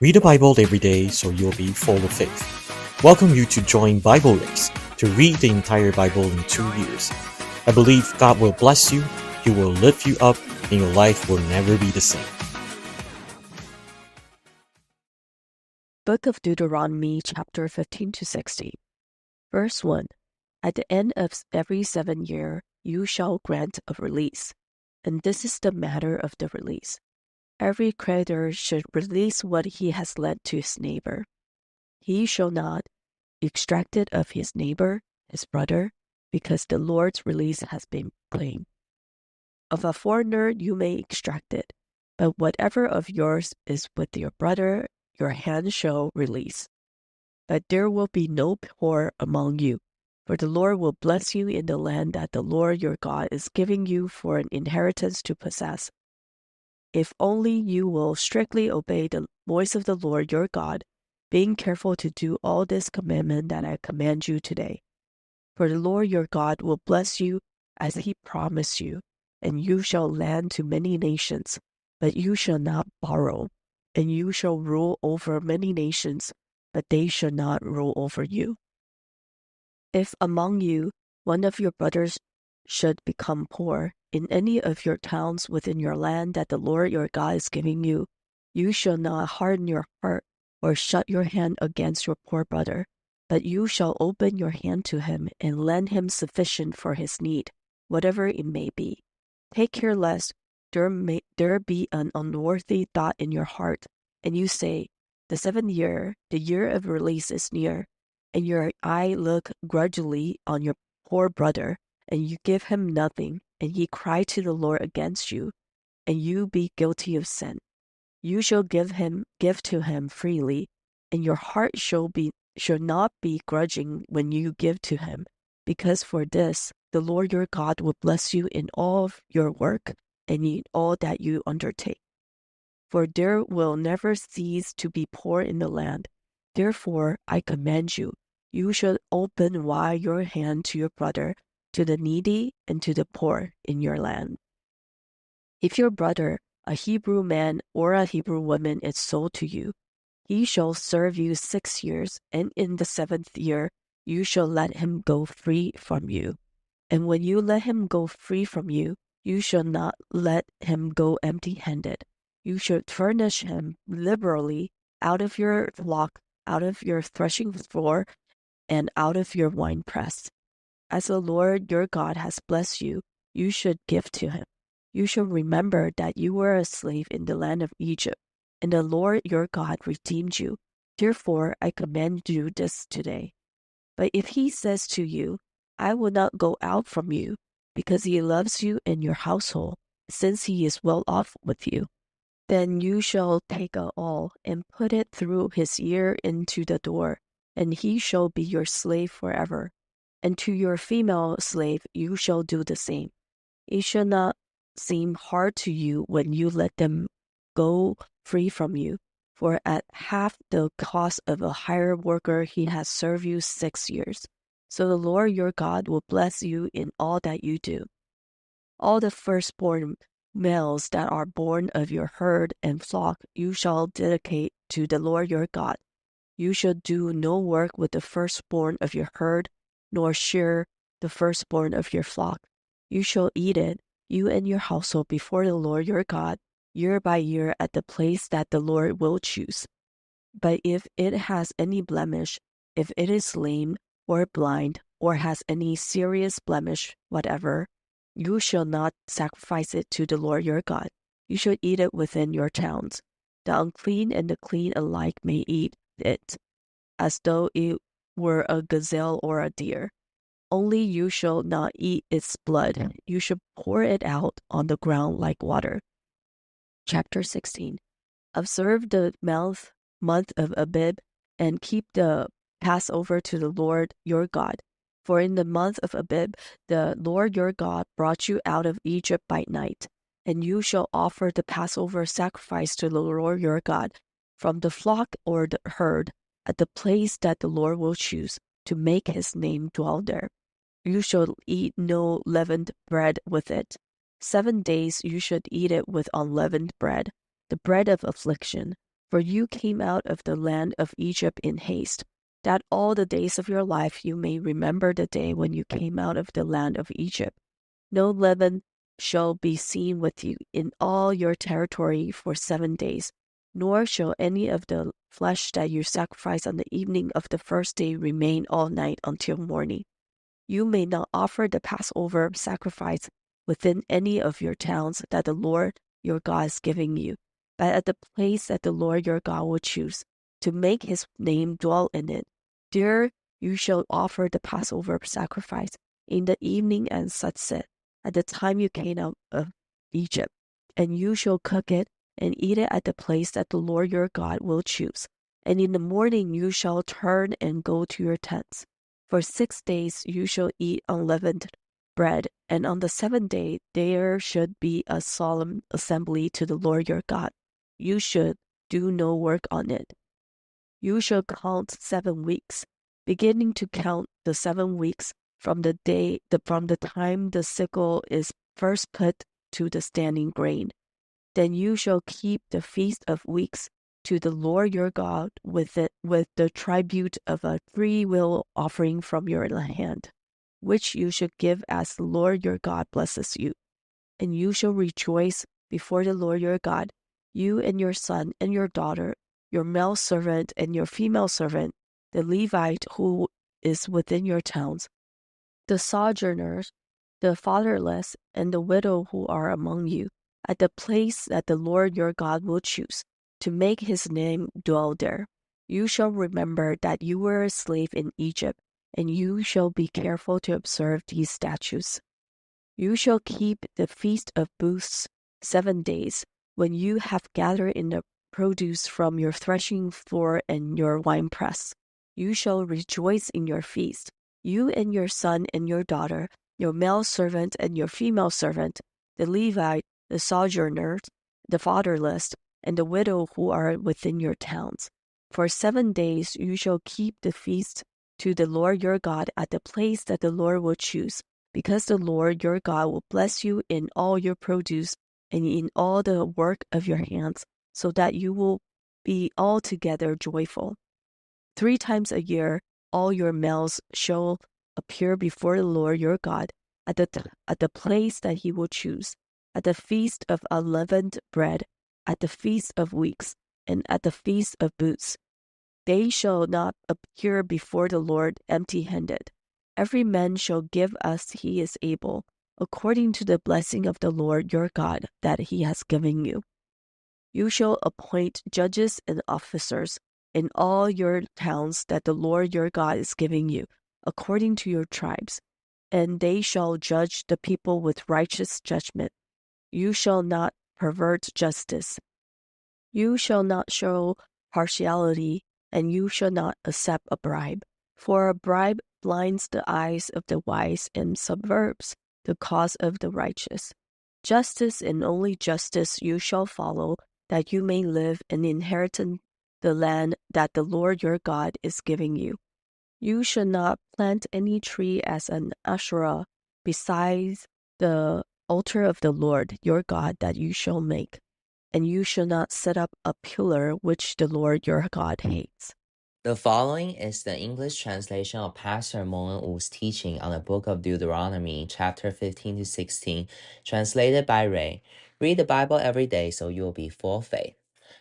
Read the Bible every day so you'll be full of faith. Welcome you to join Bible Race to read the entire Bible in 2 years. I believe God will bless you, He will lift you up, and your life will never be the same. Book of Deuteronomy, chapter 15 to 60. Verse 1. At the end of every 7 year, you shall grant a release. And this is the matter of the release. Every creditor should release what he has lent to his neighbor. He shall not extract it of his neighbor, his brother, because the Lord's release has been claimed. Of a foreigner you may extract it, but whatever of yours is with your brother, your hand shall release. But there will be no poor among you, for the Lord will bless you in the land that the Lord your God is giving you for an inheritance to possess. If only you will strictly obey the voice of the Lord your God, being careful to do all this commandment that I command you today. For the Lord your God will bless you as he promised you, and you shall lend to many nations, but you shall not borrow, and you shall rule over many nations, but they shall not rule over you. If among you one of your brothers should become poor in any of your towns within your land that the Lord your God is giving you, you shall not harden your heart or shut your hand against your poor brother, but you shall open your hand to him and lend him sufficient for his need, whatever it may be. Take care lest there be an unworthy thought in your heart, and you say, the 7th year, the year of release is near, and your eye look grudgingly on your poor brother, and you give him nothing, and he cry to the Lord against you, and you be guilty of sin. You shall give to him freely, and your heart shall not be grudging when you give to him, because for this the Lord your God will bless you in all of your work and in all that you undertake. For there will never cease to be poor in the land. Therefore I command you, you should open wide your hand to your brother, to the needy, and to the poor in your land. If your brother, a Hebrew man or a Hebrew woman, is sold to you, he shall serve you 6 years, and in the 7th year you shall let him go free from you. And when you let him go free from you, you shall not let him go empty-handed. You should furnish him liberally out of your flock, out of your threshing floor, and out of your winepress. As the Lord your God has blessed you, you should give to him. You shall remember that you were a slave in the land of Egypt, and the Lord your God redeemed you. Therefore I command you this today. But if he says to you, I will not go out from you, because he loves you and your household, since he is well off with you, then you shall take a awl and put it through his ear into the door, and he shall be your slave forever. And to your female slave you shall do the same. It shall not seem hard to you when you let them go free from you, for at half the cost of a hired worker he has served you 6 years. So the Lord your God will bless you in all that you do. All the firstborn males that are born of your herd and flock you shall dedicate to the Lord your God. You shall do no work with the firstborn of your herd, nor shear the firstborn of your flock. You shall eat it, you and your household, before the Lord your God, year by year at the place that the Lord will choose. But if it has any blemish, if it is lame or blind, or has any serious blemish whatever, you shall not sacrifice it to the Lord your God. You shall eat it within your towns. The unclean and the clean alike may eat it, as though it were a gazelle or a deer. Only you shall not eat its blood. You shall pour it out on the ground like water. Chapter 16. Observe the month of Abib, and keep the Passover to the Lord your God. For in the month of Abib the Lord your God brought you out of Egypt by night. And you shall offer the Passover sacrifice to the Lord your God from the flock or the herd at the place that the Lord will choose to make his name dwell there. You shall eat no leavened bread with it. 7 days you should eat it with unleavened bread, the bread of affliction. For you came out of the land of Egypt in haste, that all the days of your life you may remember the day when you came out of the land of Egypt. No leaven shall be seen with you in all your territory for 7 days, nor shall any of the flesh that you sacrifice on the evening of the first day remain all night until morning. You may not offer the Passover sacrifice within any of your towns that the Lord your God is giving you, but at the place that the Lord your God will choose, to make his name dwell in it. There you shall offer the Passover sacrifice in the evening and sunset, at the time you came out of Egypt, and you shall cook it and eat it at the place that the Lord your God will choose. And in the morning you shall turn and go to your tents. For 6 days you shall eat unleavened bread, and on the 7th day there should be a solemn assembly to the Lord your God. You should do no work on it. You shall count 7 weeks, beginning to count the 7 weeks from the time the sickle is first put to the standing grain. Then you shall keep the feast of weeks to the Lord your God with the tribute of a freewill offering from your hand, which you should give as the Lord your God blesses you. And you shall rejoice before the Lord your God, you and your son and your daughter, your male servant and your female servant, the Levite who is within your towns, the sojourners, the fatherless, and the widow who are among you, at the place that the Lord your God will choose, to make his name dwell there. You shall remember that you were a slave in Egypt, and you shall be careful to observe these statutes. You shall keep the feast of booths 7 days, when you have gathered in the produce from your threshing floor and your winepress. You shall rejoice in your feast, you and your son and your daughter, your male servant and your female servant, the Levite, the sojourners, the fatherless, and the widow who are within your towns. For 7 days you shall keep the feast to the Lord your God at the place that the Lord will choose, because the Lord your God will bless you in all your produce and in all the work of your hands, so that you will be altogether joyful. 3 times a year all your males shall appear before the Lord your God at the place that he will choose, at the feast of unleavened bread, at the feast of weeks, and at the feast of booths. They shall not appear before the Lord empty-handed. Every man shall give as he is able, according to the blessing of the Lord your God that he has given you. You shall appoint judges and officers in all your towns that the Lord your God is giving you, according to your tribes, and they shall judge the people with righteous judgment. You shall not pervert justice. You shall not show partiality, and you shall not accept a bribe, for a bribe blinds the eyes of the wise and subverts the cause of the righteous. Justice and only justice you shall follow, that you may live and inherit the land that the Lord your God is giving you. You shall not plant any tree as an Asherah besides the altar of the Lord your God that you shall make, and you shall not set up a pillar which the Lord your God hates. The following is the English translation of Pastor Moen Wu's teaching on the book of Deuteronomy, chapter 15 to 16, translated by Ray. Read the Bible every day so you'll be full of faith.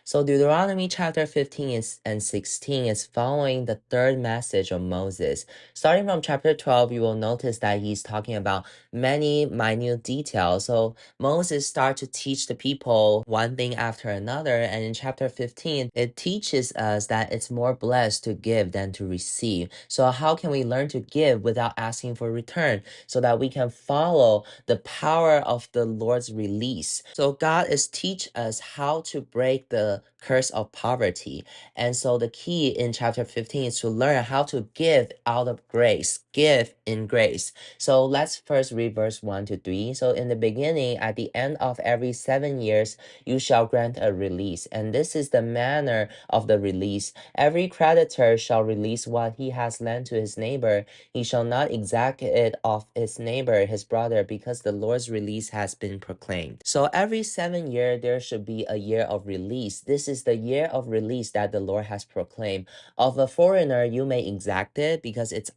So Deuteronomy chapter 15 and 16 is following the third message of Moses. Starting from chapter 12, you will notice that he's talking about many minute details. So Moses starts to teach the people one thing after another, and in chapter 15, it teaches us that it's more blessed to give than to receive. So how can we learn to give without asking for return, so that we can follow the power of the Lord's release? So God is teach us how to break the curse of poverty. And so the key in chapter 15 is to learn how to give out of grace, give in grace. So let's first read verse 1 to 3. So in the beginning, at the end of every 7 years, you shall grant a release. And this is the manner of the release. Every creditor shall release what he has lent to his neighbor. He shall not exact it of his neighbor, his brother, because the Lord's release has been proclaimed. So every 7 years, there should be a year of release. This is the year of release that the Lord has proclaimed. Of a foreigner, you may exact it because it's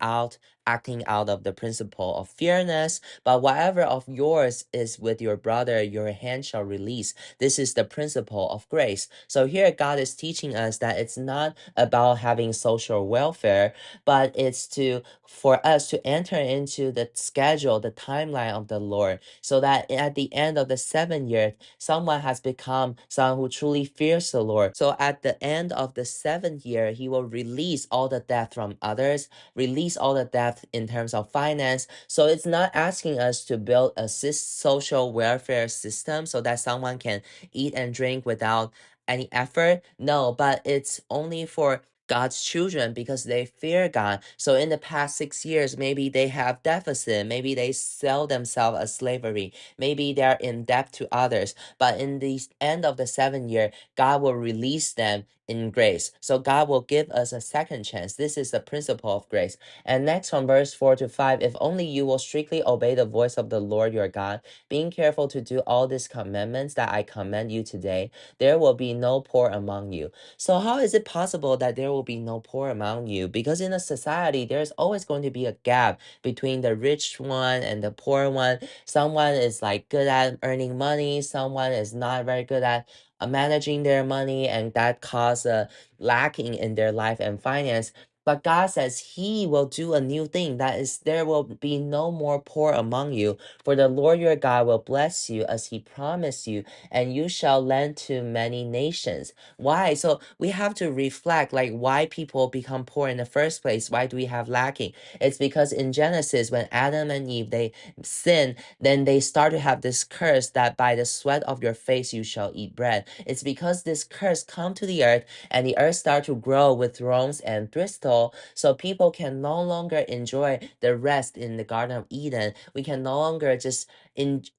acting out of the principle of fairness, but whatever of yours is with your brother, your hand shall release. This is the principle of grace. So here God is teaching us that it's not about having social welfare, but it's for us to enter into the schedule, the timeline of the Lord, so that at the end of the 7 years, someone has become someone who truly fears the Lord. So at the end of the 7th year, he will release all the debt from others, release all the debt in terms of finance. So it's not asking us to build a social welfare system so that someone can eat and drink without any effort. No, but it's only for God's children because they fear God. So in the past 6 years, maybe they have deficit, maybe they sell themselves as slavery, maybe they're in debt to others. But in the end of the 7th year, God will release them in grace. So God will give us a second chance. This is the principle of grace. And next from verse 4 to 5, if only you will strictly obey the voice of the Lord your God, being careful to do all these commandments that I command you today, there will be no poor among you. So how is it possible that there will be no poor among you? Because in a society, there's always going to be a gap between the rich one and the poor one. Someone is like good at earning money, someone is not very good at managing their money, and that cause a lacking in their life and finance. But God says he will do a new thing. That is, there will be no more poor among you. For the Lord your God will bless you as he promised you, and you shall lend to many nations. Why? So we have to reflect like why people become poor in the first place. Why do we have lacking? It's because in Genesis, when Adam and Eve, they sin, then they start to have this curse that by the sweat of your face you shall eat bread. It's because this curse come to the earth and the earth start to grow with thorns and thistles. So people can no longer enjoy the rest in the Garden of Eden. We can no longer just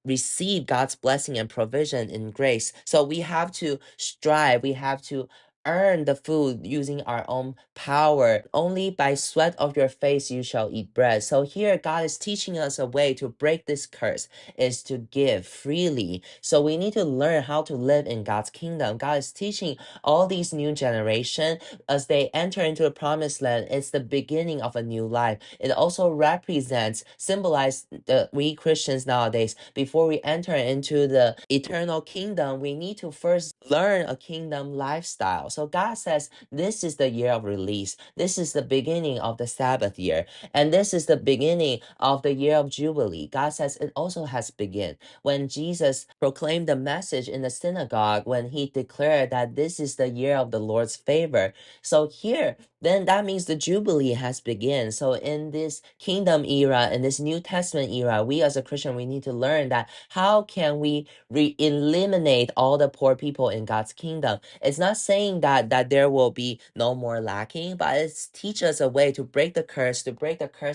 receive God's blessing and provision in grace. So we have to strive. We have to earn the food using our own power. Only by sweat of your face you shall eat bread. So here God is teaching us a way to break this curse is to give freely. So we need to learn how to live in God's kingdom. God is teaching all these new generation as they enter into the promised land. It's the beginning of a new life. It also represents, symbolizes we Christians nowadays. Before we enter into the eternal kingdom, we need to first learn a kingdom lifestyle. So God says this is the year of release. This is the beginning of the Sabbath year. And this is the beginning of the year of Jubilee. God says it also has begun. When Jesus proclaimed the message in the synagogue, when he declared that this is the year of the Lord's favor. So here, then that means the Jubilee has begun. So in this kingdom era, in this New Testament era, we as a Christian, we need to learn that how can we eliminate all the poor people in God's kingdom. It's not saying that there will be no more lacking, but it's teach us a way to break the curse,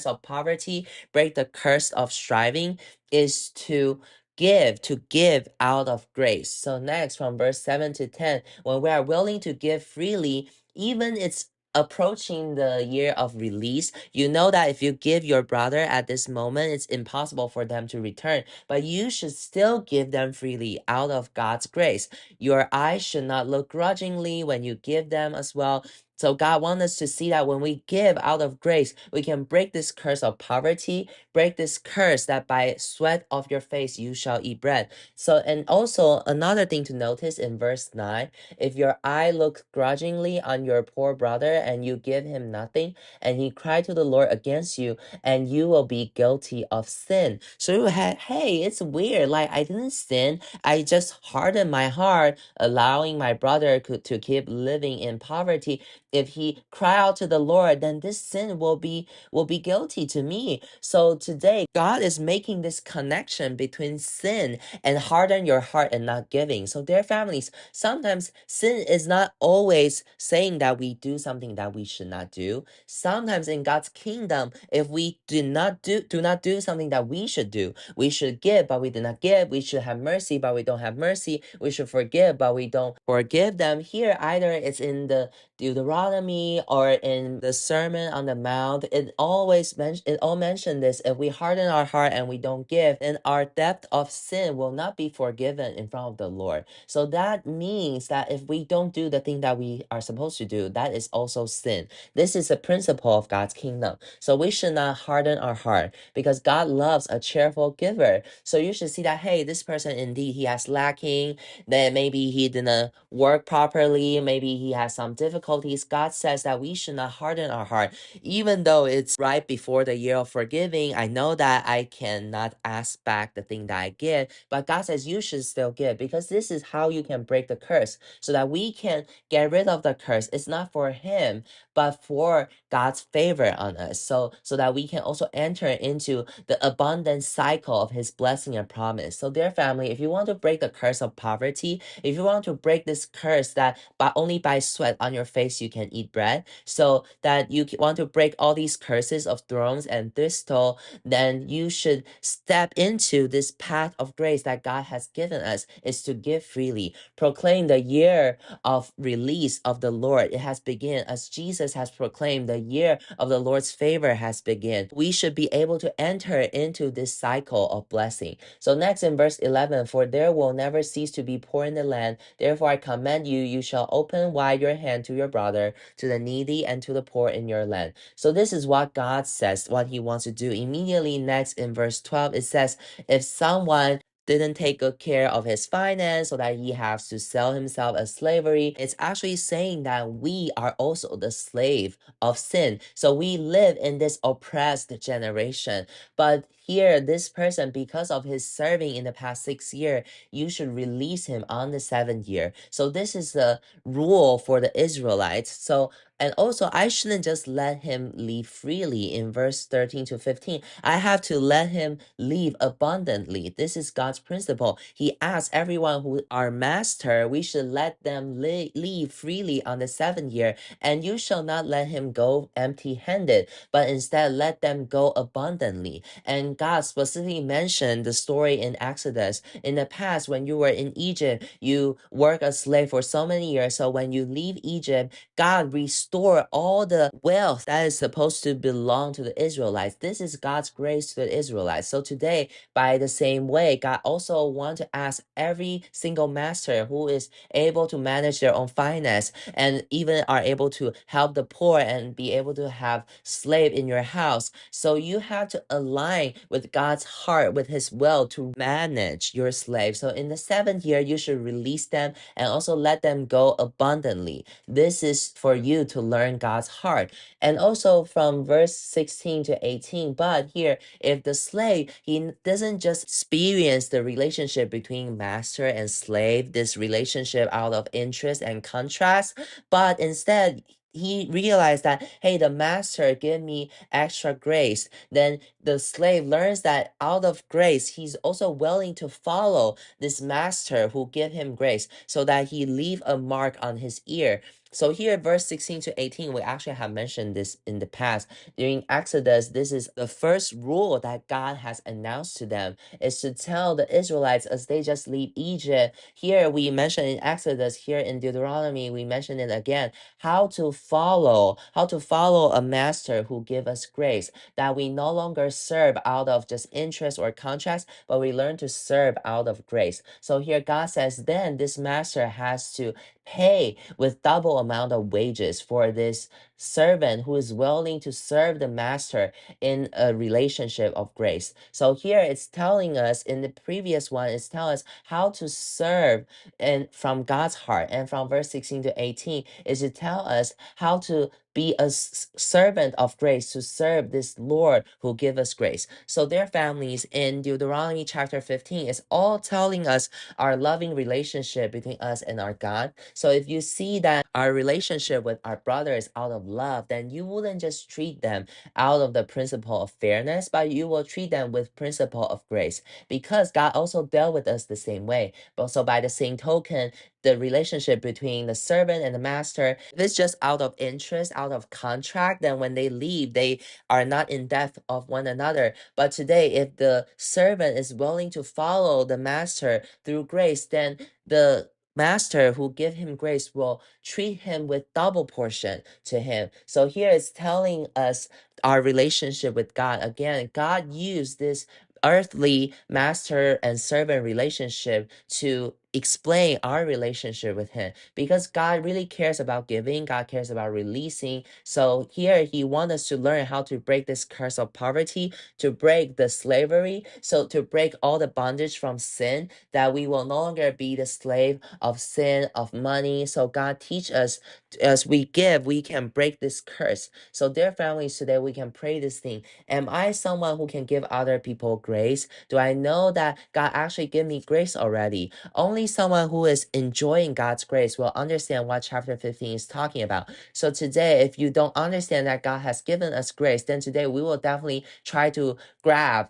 of poverty, break the curse of striving, is to give out of grace. So next from verse 7 to 10, when we are willing to give freely, even it's approaching the year of release, you know that if you give your brother at this moment, it's impossible for them to return, but you should still give them freely out of God's grace. Your eyes should not look grudgingly when you give them as well. So God wants us to see that when we give out of grace, we can break this curse of poverty, break this curse that by sweat of your face you shall eat bread. So, and also another thing to notice in verse 9, if your eye looks grudgingly on your poor brother and you give him nothing, and he cry to the Lord against you, and you will be guilty of sin. So you had, hey, it's weird. Like I didn't sin. I just hardened my heart, allowing my brother to keep living in poverty. If he cry out to the Lord, then this sin will be guilty to me. So today, God is making this connection between sin and harden your heart and not giving. So dear families, sometimes sin is not always saying that we do something that we should not do. Sometimes in God's kingdom, if we do not do something that we should do, we should give, but we do not give. We should have mercy, but we don't have mercy. We should forgive, but we don't forgive them. Here, either it's in the Deuteronomy or in the Sermon on the Mount, it all mentioned this. If we harden our heart and we don't give, then our depth of sin will not be forgiven in front of the Lord. So that means that if we don't do the thing that we are supposed to do, that is also sin. This is a principle of God's kingdom. So we should not harden our heart because God loves a cheerful giver. So you should see that, hey, this person indeed, he has lacking, that maybe he didn't work properly, maybe he has some difficulties. God says that we should not harden our heart. Even though it's right before the year of forgiving, I know that I cannot ask back the thing that I give, but God says you should still give because this is how you can break the curse so that we can get rid of the curse. It's not for him, but for God's favor on us. So that we can also enter into the abundant cycle of his blessing and promise. So dear family, if you want to break the curse of poverty, if you want to break this curse that only by sweat on your face you can eat bread, so that you want to break all these curses of thorns and thistle, then you should step into this path of grace that God has given us, is to give freely. Proclaim the year of release of the Lord. It has begun as Jesus has proclaimed the year of the Lord's favor has begun. We should be able to enter into this cycle of blessing. So next in verse 11, for there will never cease to be poor in the land. Therefore I command you, you shall open wide your hand to your brother, to the needy and to the poor in your land. So this is what God says, what he wants to do. Immediately next in verse 12, it says, if someone didn't take good care of his finance so that he has to sell himself as slavery, it's actually saying that we are also the slave of sin. So we live in this oppressed generation. But here, this person, because of his serving in the past 6 years, you should release him on the 7th year. So this is the rule for the Israelites. So and also, I shouldn't just let him leave freely in verse 13 to 15. I have to let him leave abundantly. This is God's principle. He asks everyone who are master, we should let them leave freely on the 7th year. And you shall not let him go empty-handed, but instead let them go abundantly. And God specifically mentioned the story in Exodus. In the past, when you were in Egypt, you work as slave for so many years. So when you leave Egypt, God restore all the wealth that is supposed to belong to the Israelites. This is God's grace to the Israelites. So today, by the same way, God also wants to ask every single master who is able to manage their own finance and even are able to help the poor and be able to have slave in your house. So you have to align with God's heart, with his will to manage your slave. So in the 7th year, you should release them and also let them go abundantly. This is for you to learn God's heart. And also from verse 16 to 18, but here, if the slave, he doesn't just experience the relationship between master and slave, this relationship out of interest and contrast, but instead, he realized that, hey, the master gave me extra grace. Then the slave learns that out of grace, he's also willing to follow this master who give him grace so that he leave a mark on his ear. So here, verse 16 to 18, we actually have mentioned this in the past. During Exodus, this is the first rule that God has announced to them, is to tell the Israelites as they just leave Egypt. Here we mentioned in Exodus, here in Deuteronomy, we mentioned it again, how to follow a master who give us grace, that we no longer serve out of just interest or contracts, but we learn to serve out of grace. So here God says, then this master has to pay with double amount of wages for this servant who is willing to serve the master in a relationship of grace. So here it's telling us, in the previous one, it's telling us how to serve and from God's heart. And from verse 16 to 18 is to tell us how to be a servant of grace, to serve this Lord who give us grace. So their families in Deuteronomy chapter 15 is all telling us our loving relationship between us and our God. So if you see that our relationship with our brother is out of love, then you wouldn't just treat them out of the principle of fairness, but you will treat them with principle of grace, because God also dealt with us the same way. But so by the same token, the relationship between the servant and the master, if it's just out of interest, out of contract, then when they leave, they are not in debt of one another. But today, if the servant is willing to follow the master through grace, then the master who give him grace will treat him with double portion to him. So here it's telling us our relationship with God. Again, God used this earthly master and servant relationship to explain our relationship with him, because God really cares about giving. God cares about releasing. So here he wants us to learn how to break this curse of poverty, to break the slavery, so to break all the bondage from sin, that we will no longer be the slave of sin, of money. So God teach us, as we give, we can break this curse. So dear families, today we can pray this thing. Am I someone who can give other people grace? Do I know that God actually give me grace already? Only someone who is enjoying God's grace will understand what chapter 15 is talking about. So today, if you don't understand that God has given us grace, then today we will definitely try to grab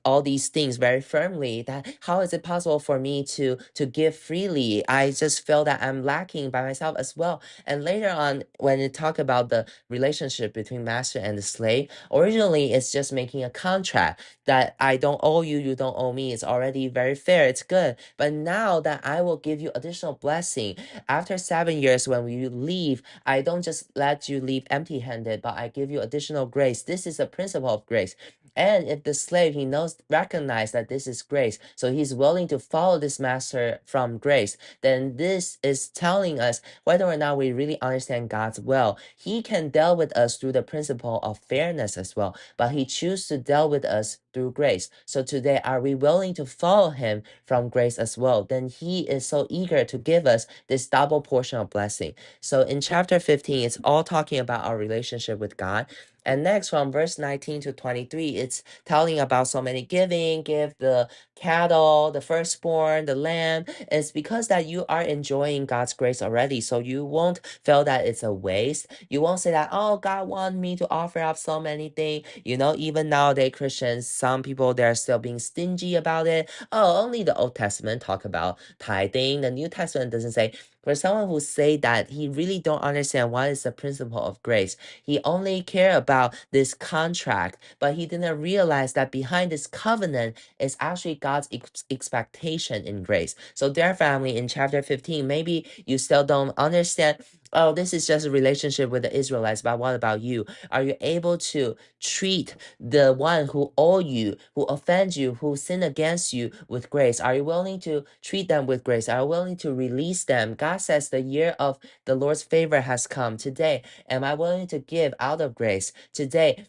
all these things very firmly. That how is it possible for me to give freely? I just feel that I'm lacking by myself as well. And later on, when it talk about the relationship between master and the slave, originally it's just making a contract that I don't owe you, you don't owe me. It's already very fair. It's good. But now that I will give you additional blessing, after 7 years when you leave, I don't just let you leave empty-handed, but I give you additional grace. This is a principle of grace. And if the slave, he recognize that this is grace, so he's willing to follow this master from grace, then this is telling us whether or not we really understand God's will. He can deal with us through the principle of fairness as well, but he chooses to deal with us through grace. So today, are we willing to follow him from grace as well? Then he is so eager to give us this double portion of blessing. So in chapter 15, it's all talking about our relationship with God. And next, from verse 19 to 23, it's telling about so many giving, give the cattle, the firstborn, the lamb. It's because that you are enjoying God's grace already. So you won't feel that it's a waste. You won't say that, oh, God wants me to offer up so many things. You know, even nowadays, Christians, some people, they're still being stingy about it. Oh, only the Old Testament talk about tithing. The New Testament doesn't say. For someone who say that, he really don't understand what is the principle of grace. He only care about this contract, but he didn't realize that behind this covenant is actually God's expectation in grace. So dear family, in chapter 15, maybe you still don't understand, oh, this is just a relationship with the Israelites, but what about you? Are you able to treat the one who owe you, who offends you, who sin against you with grace? Are you willing to treat them with grace? Are you willing to release them? God says the year of the Lord's favor has come. Today, am I willing to give out of grace? Today,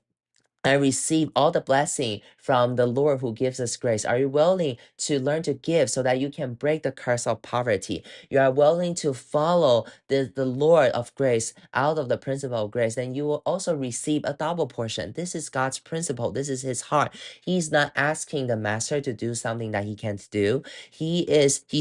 I receive all the blessing from the Lord who gives us grace. Are you willing to learn to give so that you can break the curse of poverty? You are willing to follow the Lord of grace out of the principle of grace, then you will also receive a double portion. This is God's principle. This is his heart. He's not asking the master to do something that he can't do. He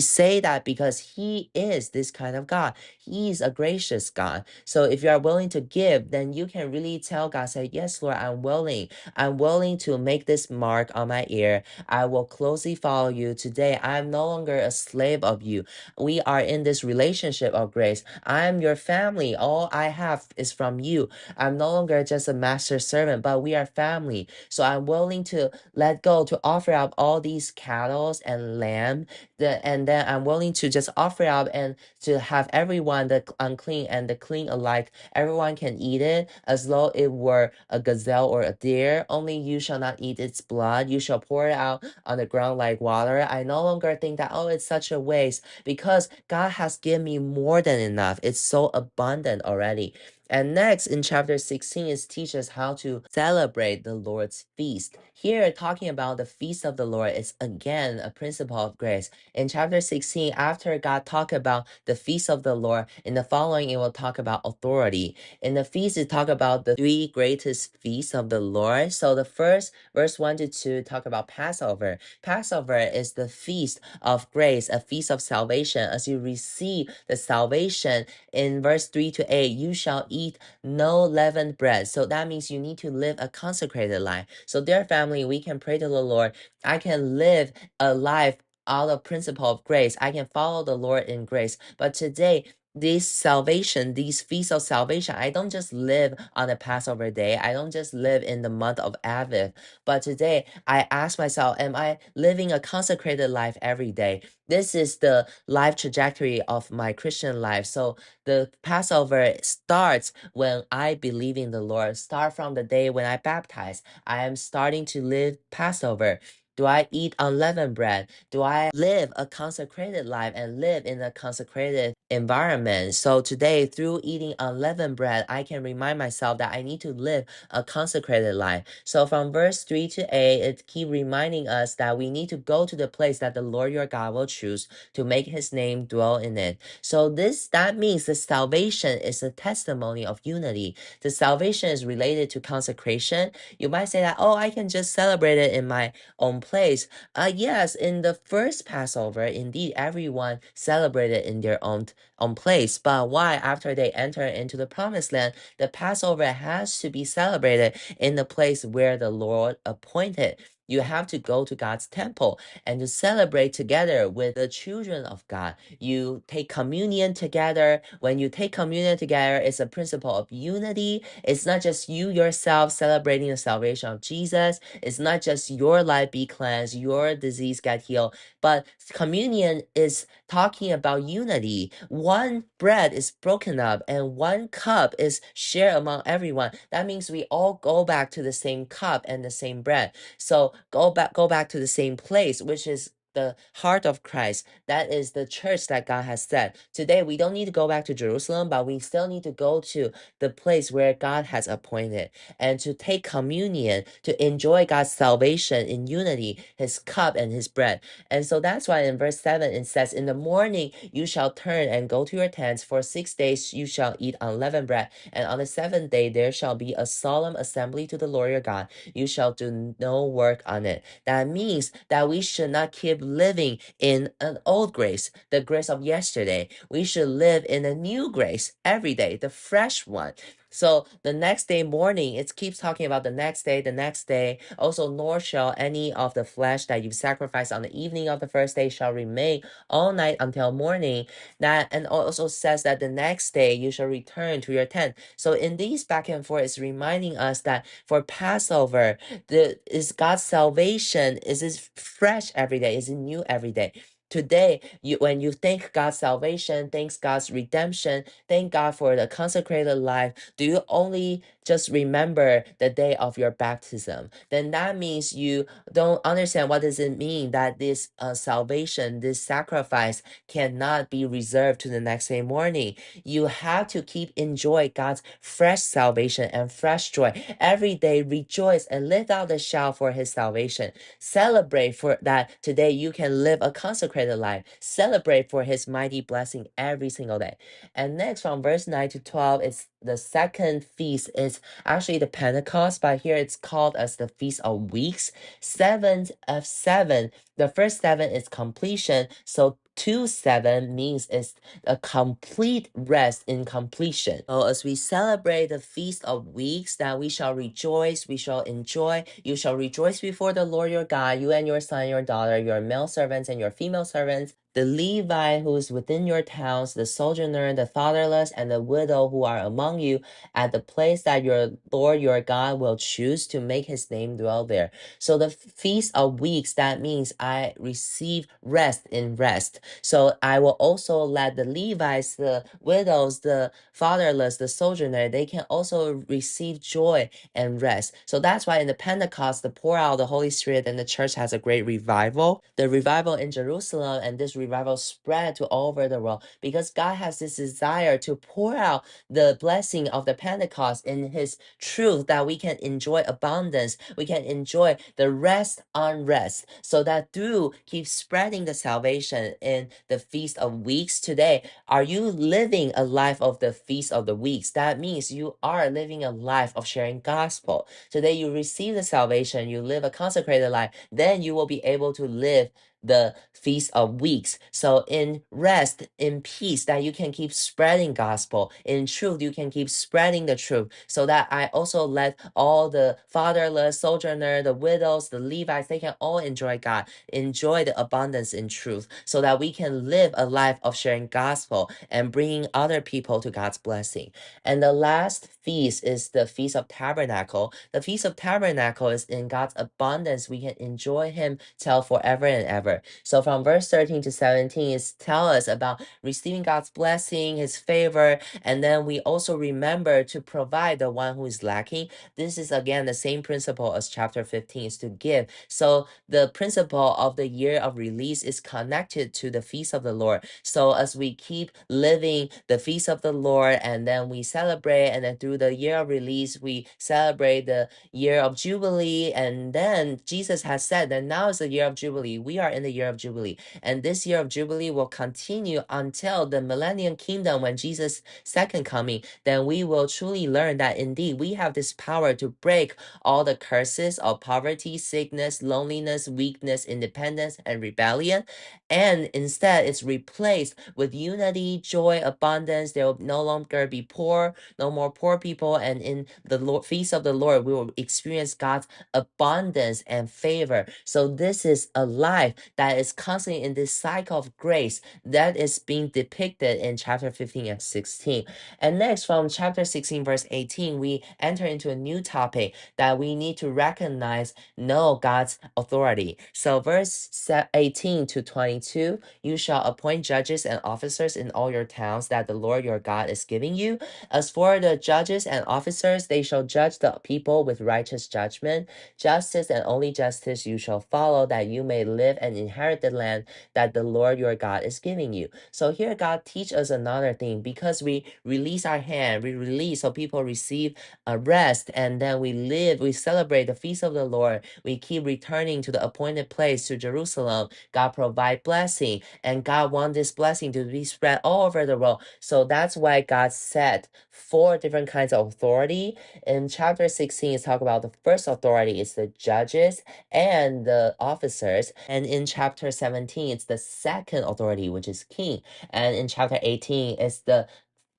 say that because he is this kind of God. He's a gracious God. So if you are willing to give, then you can really tell God, say, yes, Lord, I'm willing. I'm willing to make this mark on my ear. I will closely follow you today. I'm no longer a slave of you. We are in this relationship of grace. I'm your family. All I have is from you. I'm no longer just a master servant, but we are family. So I'm willing to let go, to offer up all these cattle and lamb, and then I'm willing to just offer up and to have everyone, the unclean and the clean alike, everyone can eat it, as though it were a gazelle or a deer. Only you shall not eat its blood. You shall pour it out on the ground like water. I no longer think that, oh, it's such a waste, because God has given me more than enough. It's so abundant already. And next, in chapter 16, it teaches how to celebrate the Lord's feast. Here, talking about the feast of the Lord is again a principle of grace. In chapter 16, after God talked about the feast of the Lord, in the following, it will talk about authority. In the feast, it talk about the three greatest feasts of the Lord. So the first, verse 1 to 2, talk about Passover. Passover is the feast of grace, a feast of salvation. As you receive the salvation, in verse 3 to 8, you shall eat no leavened bread. So that means you need to live a consecrated life. So dear family, we can pray to the Lord. I can live a life out of principle of grace. I can follow the Lord in grace. But today, this salvation, these feasts of salvation, I don't just live on the Passover day. I don't just live in the month of Aviv. But today, I ask myself, am I living a consecrated life every day? This is the life trajectory of my Christian life. So the Passover starts when I believe in the Lord. Start from the day when I baptize. I am starting to live Passover. Do I eat unleavened bread? Do I live a consecrated life and live in a consecrated environment? So today, through eating unleavened bread, I can remind myself that I need to live a consecrated life. So from verse 3 to 8, it keep reminding us that we need to go to the place that the Lord your God will choose to make his name dwell in it. So that means the salvation is a testimony of unity. The salvation is related to consecration. You might say that, oh, I can just celebrate it in my own place. Yes, in the first Passover, indeed, everyone celebrated in their own place. But why, after they enter into the promised land, the Passover has to be celebrated in the place where the Lord appointed? You have to go to God's temple and to celebrate together with the children of God. You take communion together. When you take communion together, it's a principle of unity. It's not just you yourself celebrating the salvation of Jesus. It's not just your life be cleansed, your disease get healed, but communion is talking about unity. One bread is broken up and one cup is shared among everyone. That means we all go back to the same cup and the same bread. So go back to the same place, which is the heart of Christ. That is the church that God has set. Today, we don't need to go back to Jerusalem, but we still need to go to the place where God has appointed and to take communion, to enjoy God's salvation in unity, his cup and his bread. And so that's why in verse 7 it says, in the morning you shall turn and go to your tents. For 6 days you shall eat unleavened bread. And on the 7th day there shall be a solemn assembly to the Lord your God. You shall do no work on it. That means that we should not keep living in an old grace, the grace of yesterday. We should live in a new grace every day, the fresh one. So the next day morning, it keeps talking about the next day, the next day. Also, nor shall any of the flesh that you sacrifice on the evening of the first day shall remain all night until morning. That and also says that the next day you shall return to your tent. So in these back and forth, it's reminding us that for Passover, is God's salvation is fresh every day, is it new every day. Today, when you thank God's salvation, thanks God's redemption, thank God for the consecrated life, do you only just remember the day of your baptism? Then that means you don't understand what does it mean that this salvation, this sacrifice cannot be reserved to the next day morning. You have to keep enjoy God's fresh salvation and fresh joy. Every day rejoice and lift out the shout for his salvation. Celebrate for that today you can live a consecrated life. Celebrate for his mighty blessing every single day. And next from verse 9 to 12, it's the second feast is actually the Pentecost, but here it's called as the Feast of Weeks. 7 of 7. The first 7 is completion. So 2-7 means it's a complete rest in completion. So as we celebrate the Feast of Weeks, that we shall rejoice, we shall enjoy. You shall rejoice before the Lord your God, you and your son, your daughter, your male servants and your female servants, the Levite who is within your towns, the sojourner, the fatherless, and the widow who are among you, at the place that your Lord your God will choose to make his name dwell there. So the Feast of Weeks, that means I receive rest in rest. So I will also let the Levites, the widows, the fatherless, the sojourner, they can also receive joy and rest. So that's why in the Pentecost, the pour out of the Holy Spirit and the church has a great revival. The revival in Jerusalem, and this revival spread to all over the world because God has this desire to pour out the blessing of the Pentecost in his truth that we can enjoy abundance. We can enjoy the rest on rest. So that through keep spreading the salvation in the Feast of Weeks today, are you living a life of the Feast of the Weeks? That means you are living a life of sharing gospel. Today you receive the salvation, you live a consecrated life, then you will be able to live the Feast of Weeks. So in rest, in peace, that you can keep spreading gospel. In truth, you can keep spreading the truth. So that I also let all the fatherless, sojourner, the widows, the Levites, they can all enjoy God, enjoy the abundance in truth, so that we can live a life of sharing gospel and bringing other people to God's blessing. And the last feast is the Feast of Tabernacle. The Feast of Tabernacle is in God's abundance. We can enjoy Him till forever and ever. So from verse 13 to 17 is tell us about receiving God's blessing, His favor, and then we also remember to provide the one who is lacking. This is again the same principle as chapter 15 is to give. So the principle of the year of release is connected to the feast of the Lord. So as we keep living the feast of the Lord, and then we celebrate, and then through the year of release, we celebrate the year of Jubilee. And then Jesus has said that now is the year of Jubilee. We are in the year of Jubilee. And this year of Jubilee will continue until the millennium kingdom when Jesus' second coming. Then we will truly learn that indeed we have this power to break all the curses of poverty, sickness, loneliness, weakness, independence, and rebellion. And instead, it's replaced with unity, joy, abundance. There will no longer be poor, no more poor people. And in the feast of the Lord, we will experience God's abundance and favor. So this is a life that is constantly in this cycle of grace that is being depicted in chapter 15 and 16. And next, from chapter 16, verse 18, we enter into a new topic that we need to recognize, know God's authority. So verse 18 to 22, you shall appoint judges and officers in all your towns that the Lord your God is giving you. As for the judges and officers, they shall judge the people with righteous judgment. Justice and only justice you shall follow, that you may live and inherit the land that the Lord your God is giving you. So here God teach us another thing, because we release our hand, we release so people receive a rest, and then we celebrate the feast of the Lord. We keep returning to the appointed place, to Jerusalem. God provide blessing, and God want this blessing to be spread all over the world. So that's why God set 4 different kinds of authority. In chapter 16, it's talk about the first authority is the judges and the officers. And in chapter 17, it's the second authority, which is king. And in chapter 18, it's the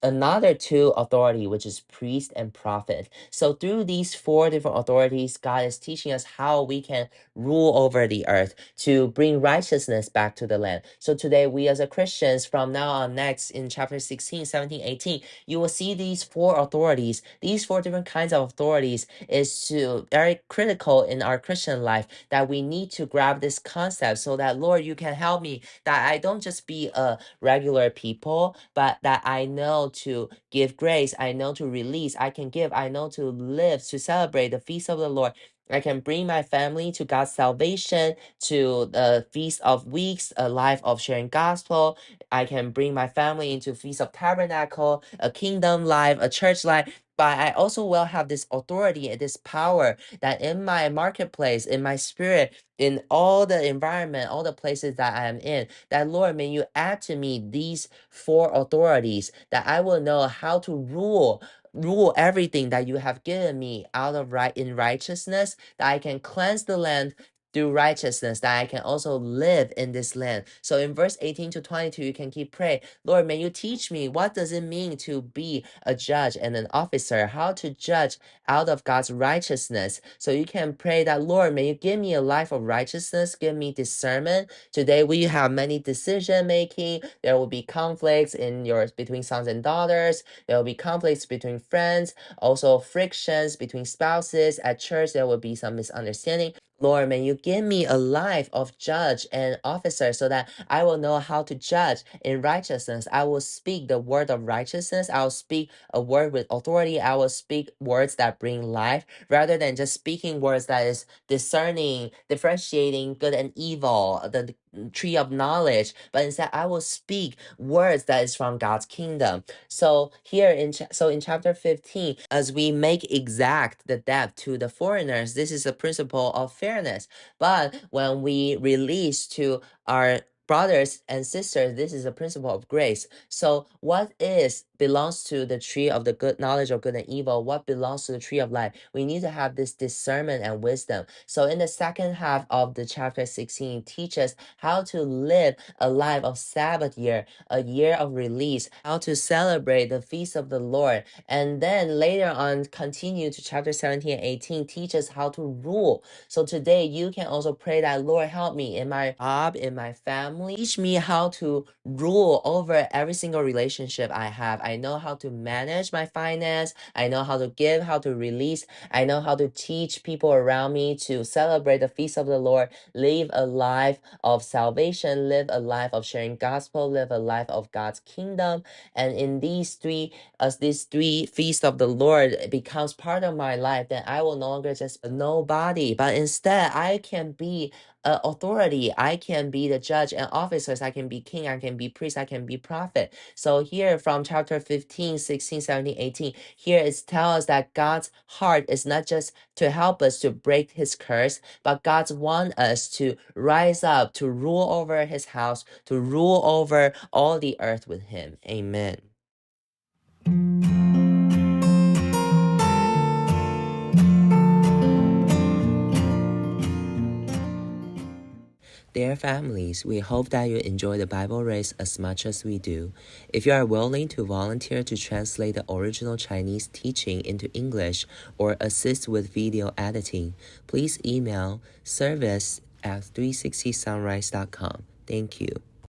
another 2 authority, which is priest and prophet. So through these 4 different authorities, God is teaching us how we can rule over the earth to bring righteousness back to the land. So today, we as a Christians, from now on next in chapter 16, 17, 18, you will see these 4 authorities. These 4 different kinds of authorities is very critical in our Christian life, that we need to grab this concept, so that, Lord, you can help me, that I don't just be a regular people, but that I know to give grace, I know to release, I can give, I know to live, to celebrate the feast of the Lord. I can bring my family to God's salvation, to the Feast of Weeks, a life of sharing gospel. I can bring my family into Feast of Tabernacle, a kingdom life, a church life. But I also will have this authority and this power that in my marketplace, in my spirit, in all the environment, all the places that I am in, that, Lord, may you add to me these 4 authorities, that I will know how to rule everything that you have given me out of in righteousness, that I can cleanse the land through righteousness, that I can also live in this land. So in verse 18 to 22, you can keep praying, Lord, may you teach me, what does it mean to be a judge and an officer, how to judge out of God's righteousness. So you can pray that, Lord, may you give me a life of righteousness, give me discernment. Today we have many decision making. There will be conflicts between sons and daughters. There will be conflicts between friends, also frictions between spouses. At church, there will be some misunderstanding. Lord, may you give me a life of judge and officer, so that I will know how to judge in righteousness. I will speak the word of righteousness. I will speak a word with authority. I will speak words that bring life, rather than just speaking words that is discerning, differentiating good and evil, the tree of knowledge. But instead, I will speak words that is from God's kingdom. So here in chapter 15, as we make exact the debt to the foreigners, this is a principle of fairness. But when we release to our brothers and sisters, this is a principle of grace. So what belongs to the tree of the good knowledge of good and evil? What belongs to the tree of life? We need to have this discernment and wisdom. So in the second half of the chapter 16, teach us how to live a life of Sabbath year, a year of release, how to celebrate the feast of the Lord. And then later on, continue to chapter 17 and 18, teach us how to rule. So today you can also pray that, Lord, help me in my job, in my family. Teach me how to rule over every single relationship I have. I know how to manage my finance. I know how to give, how to release. I know how to teach people around me to celebrate the feast of the Lord, live a life of salvation, live a life of sharing gospel, live a life of God's kingdom. And in these three, as these three feasts of the Lord becomes part of my life, then I will no longer just a nobody, but instead I can be authority. I can be the judge and officers. I can be king. I can be priest. I can be prophet. So here from chapter 15, 16, 17, 18, here it tells us that God's heart is not just to help us to break his curse, but God wants us to rise up, to rule over his house, to rule over all the earth with him. Amen. Dear families, we hope that you enjoy the Bible race as much as we do. If you are willing to volunteer to translate the original Chinese teaching into English or assist with video editing, please email service@360sunrise.com. Thank you.